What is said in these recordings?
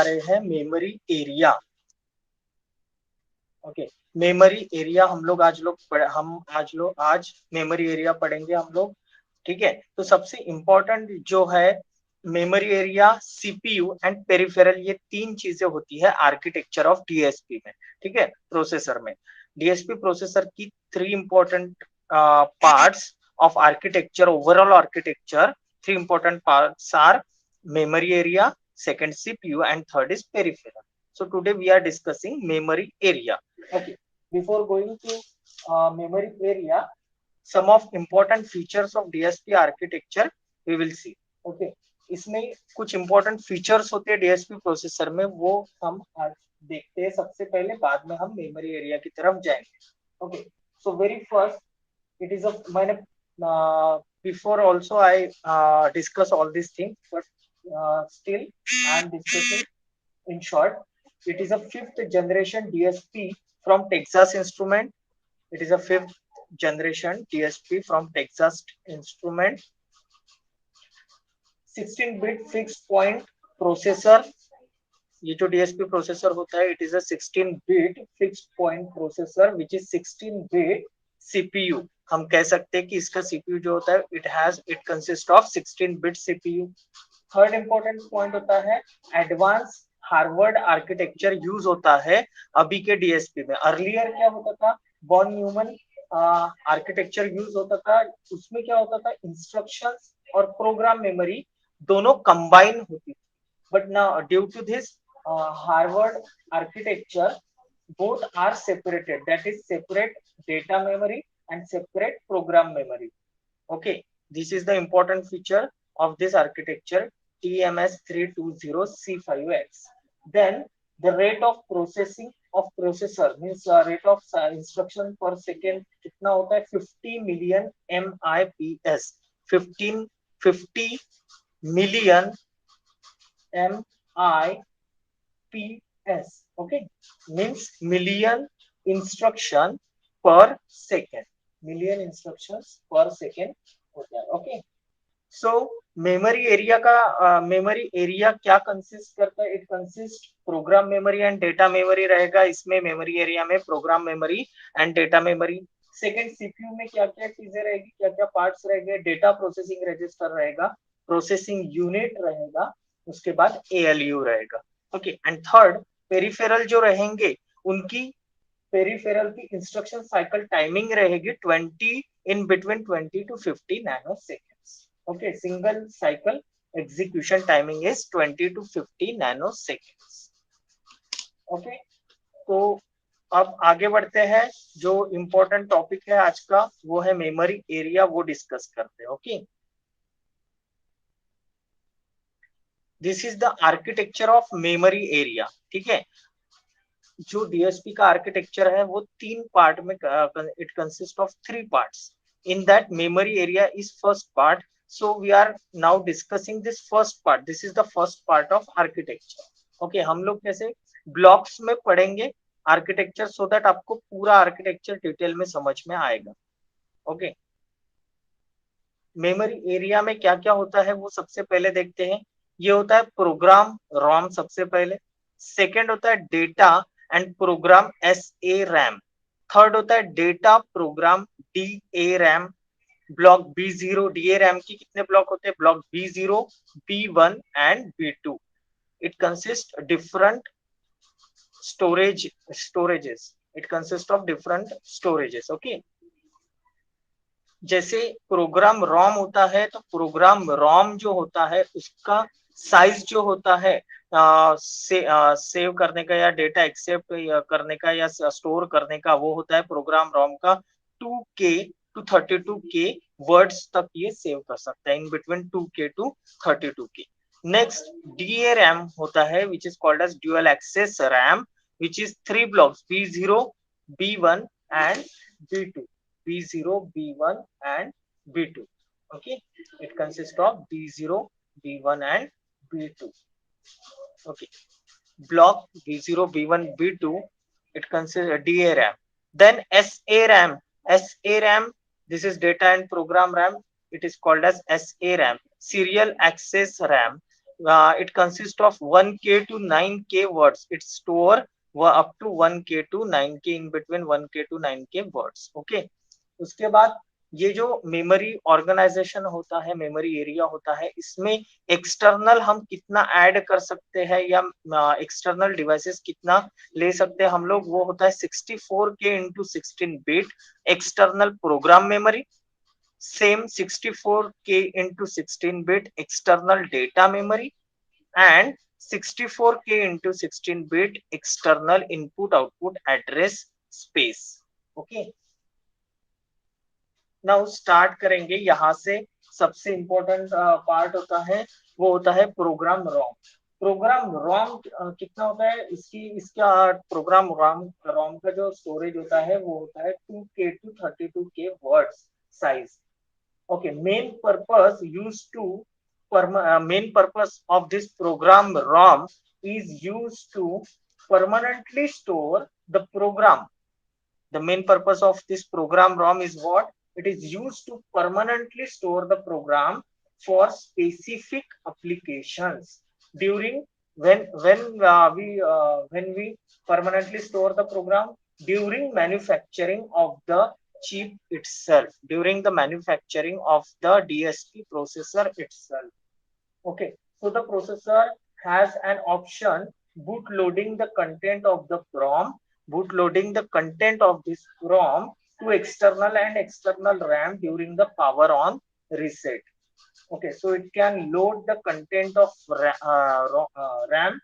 रहे हैं memory area. Okay, memory area आज मेमोरी एरिया पढ़ेंगे हम लोग। ठीक है, तो सबसे इंपॉर्टेंट जो है memory area, CPU and peripheral, ये तीन चीजें होती है आर्किटेक्चर ऑफ डीएसपी में। ठीक है, प्रोसेसर में डीएसपी प्रोसेसर की three important parts of architecture, overall architecture, three important parts are memory area, second CPU, and third is peripheral. So today we are discussing memory area. Okay, before going to memory area, some of important features of DSP architecture we will see. Okay, इसमें कुछ important features होते हैं DSP processor में, वो हम आज देखते हैं सबसे पहले, बाद में हम मेमोरी एरिया की तरफ जाएंगे। Okay, so very first it is a मैंने before also I discuss all these things, but still I am discussing in short. It is a fifth generation DSP from Texas Instrument. It is a fifth generation DSP from Texas Instrument. 16-bit fixed point processor. ये जो DSP processor होता है, it is a 16-bit fixed point processor which is 16-bit CPU. हम कह सकते हैं कि इसका सीपीयू जो होता है, it consist of 16-bit CPU. Third important point होता है एडवांस हार्वर्ड आर्किटेक्चर यूज होता है अभी के डीएसपी में। अर्लियर क्या होता था, वॉन न्यूमन आर्किटेक्चर यूज होता था। उसमें क्या होता था, इंस्ट्रक्शंस और प्रोग्राम मेमोरी दोनों कंबाइन होती थी। But now due to this Harvard architecture, both are separated. That is separate data memory and separate program memory. Okay, this is the important feature of this architecture, TMS320C5X. Then the rate of processing of processor means rate of instruction per second कितना होता है, 50 million MIPS, 50 million MIPS. Okay, means million instruction per second, million instructions per second होता है। Okay, सो memory area क्या consist करता है, it consist program memory and data memory रहेगा इसमें। मेमोरी एरिया में program memory and data memory. Second, CPU में क्या क्या चीजें रहेगी, क्या क्या पार्ट्स रहेंगे, डेटा प्रोसेसिंग रजिस्टर रहेगा, प्रोसेसिंग यूनिट रहेगा, उसके बाद एएलयू रहेगा। ओके, एंड थर्ड, पेरिफेरल जो रहेंगे उनकी पेरिफेरल की इंस्ट्रक्शन साइकिल टाइमिंग रहेगी 20 in between 20 to 50 nano seconds. Okay, single cycle execution timing is 20 to 50 nano seconds. Okay, तो अब आगे बढ़ते हैं। जो इंपॉर्टेंट टॉपिक है आज का वो है मेमोरी एरिया, वो डिस्कस करते हैं। Okay, this is the architecture of memory area. ठीक है, जो डीएसपी का आर्किटेक्चर है वो तीन पार्ट में, it consist of three parts. In that memory area is first part, so we are now discussing this first part. This is the first part of architecture. Okay, हम लोग कैसे blocks में पढ़ेंगे architecture, so that आपको पूरा architecture detail में समझ में आएगा। ओके, मेमोरी एरिया में क्या क्या होता है वो सबसे पहले देखते हैं। ये होता है प्रोग्राम रॉम सबसे पहले। सेकेंड होता है data and program SA RAM. Third होता है data program DA RAM. Block B0, DA RAM की कितने ब्लॉक होते हैं, block B0, B1 and B2। It consist different storages, it consist of different storages. Okay, जैसे program ROM होता है, तो प्रोग्राम रॉम जो होता है उसका साइज जो होता है सेव करने का या डेटा एक्सेप्ट करने का या स्टोर करने का, वो होता है प्रोग्राम रॉम का 2K to 32K वर्ड्स तक ये सेव कर सकता है, in between 2K to 32K। Next, DA RAM होता है which is called as dual access RAM, which is 3 blocks B0, B1 and B2, B0, B1 and B2. Okay, it consists of B0, B1 and B2. Okay, block B0, B1, B2, it consists of DA RAM. Then SA RAM. SA RAM, this is data and program RAM. It is called as SA RAM, serial access RAM. it consists of 1k to 9k words. It store up to 1k to 9k, in between 1k to 9k words. Okay, उसके बाद ये जो memory organisation होता है, memory area होता है, इसमें external हम कितना ऐड कर सकते हैं या एक्सटर्नल डिवाइसेस कितना ले सकते हैं हम लोग, वो होता है 64k into 16 bit external program memory, same 64k into 16-bit external data memory, and 64k into 16-bit external input output address space. Okay, now start करेंगे यहाँ से। सबसे इंपॉर्टेंट पार्ट होता है, वो होता है प्रोग्राम रोम। प्रोग्राम रोम कितना होता है, इसका प्रोग्राम रोम रोम का जो स्टोरेज होता है वो होता है 2k to 32k words size. Okay, main purpose of this program ROM is used to permanently store the program. The main purpose of this program ROM is what? It is used to permanently store the program for specific applications. During when we permanently store the program during manufacturing of the chip itself, during the manufacturing of the DSP processor itself. Okay, so the processor has an option bootloading the content of the ROM, bootloading the content of this ROM to external and external RAM during the power on reset. Okay, so it can load the content of RAM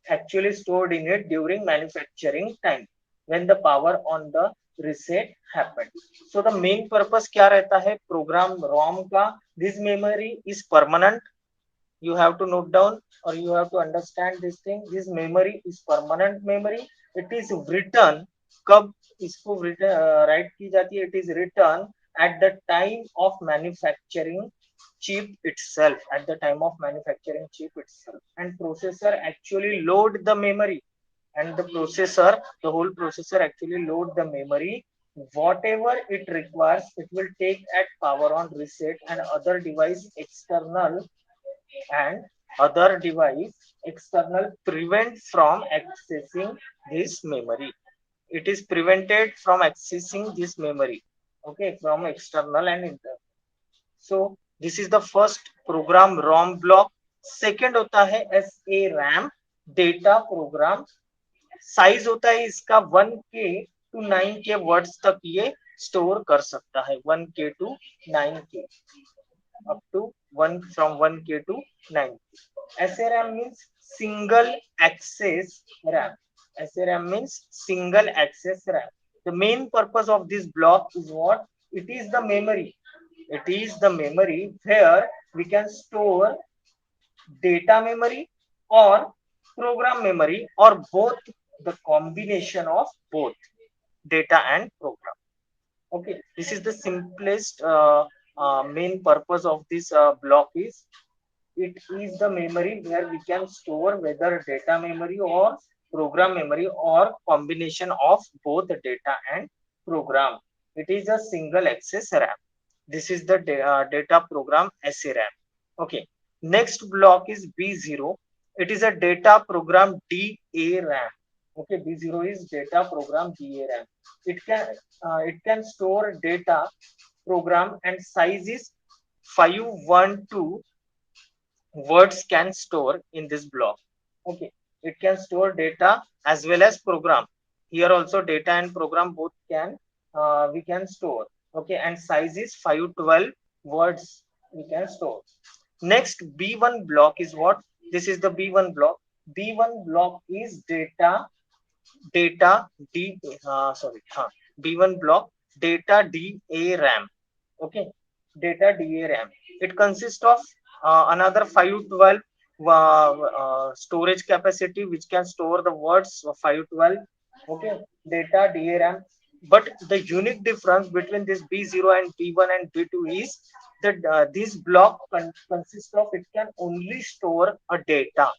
actually stored in it during manufacturing time when the power on the reset happened. So the main purpose क्या रहता है program ROM का? This memory is permanent. You have to note down or you have to understand this thing. This memory is permanent memory. It is written, कब इसको write की जाती है? It is written at the time of manufacturing chip itself, at the time of manufacturing chip itself, and processor actually load the memory, and the whole processor actually load the memory whatever it requires. It will take at power on reset, and other device external prevent from accessing this memory. It is prevented from accessing this memory, okay, from external and internal. So this is the first program ROM block. Second होता है SARAM, data programme. Size होता है इसका 1k to 9k words तक ये store कर सकता है, 1k to 9k, up to 1k to 9k. SARAM means single access RAM. SARAM means single access RAM. The main purpose of this block is what? It is the memory. It is the memory where we can store data memory or program memory, or both, the combination of both data and program. Okay, this is the simplest main purpose of this block is, it is the memory where we can store whether data memory or program memory or combination of both data and program. It is a single access RAM. This is the data program SARAM. Okay, next block is B0. It is a data program DARAM. Okay, B0 is data program DARAM. It can store data program and size is 512 words can store in this block. Okay, it can store data as well as program. Here also data and program both can we can store. Okay, and size is 512 words we can store. Next B1 block is what? This is the B1 block. B1 block is data B1 block data DARAM. Okay, data DARAM. It consists of another 512 storage capacity which can store the words of 512. Okay, data DARAM. But the unique difference between this B0 and B1 and B2 is that this block consists of, it can only store a data.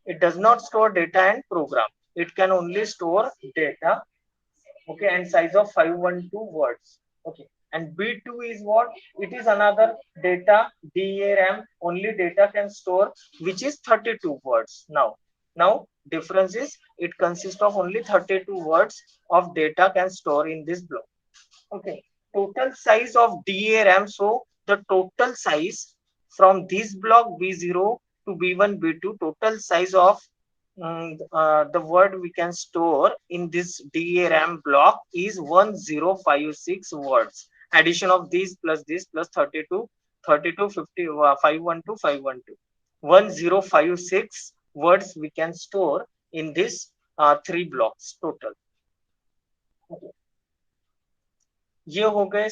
It does not store data and program. It can only store data. Okay, and size of 512 words. Okay, And B2 is what? It is another data DRAM, only data can store, which is 32 words. Now difference is it consists of only 32 words of data can store in this block. Okay. Total size of DRAM. So the total size from this block B0 to B1, B2, total size of the word we can store in this DRAM block is 1056 words. Addition of this plus 32, 32, 50, 512, 512. 1056 words we can store in this three blocks total. Okay. ये हो गए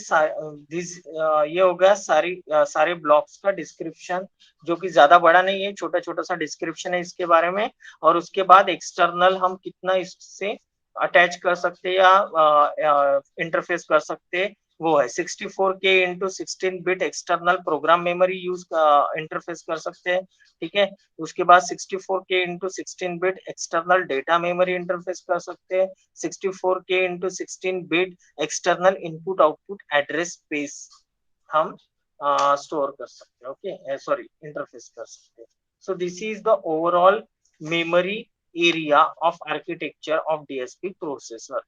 this ये हो गया सारे blocks का description, जो कि ज्यादा बड़ा नहीं है, छोटा छोटा सा डिस्क्रिप्शन है इसके बारे में। और उसके बाद एक्सटर्नल हम कितना इससे अटैच कर सकते या इंटरफेस कर सकते, वो है 64K into 16 bit external program memory use interface कर सकते हैं। ठीक है। उसके बाद 64K into 16 bit external data memory interface कर सकते हैं। 64K into 16 bit external input output address space हम स्टोर कर सकते हैं। ओके, सॉरी, इंटरफेस कर सकते हैं। So this is the overall memory area of architecture of DSP processor.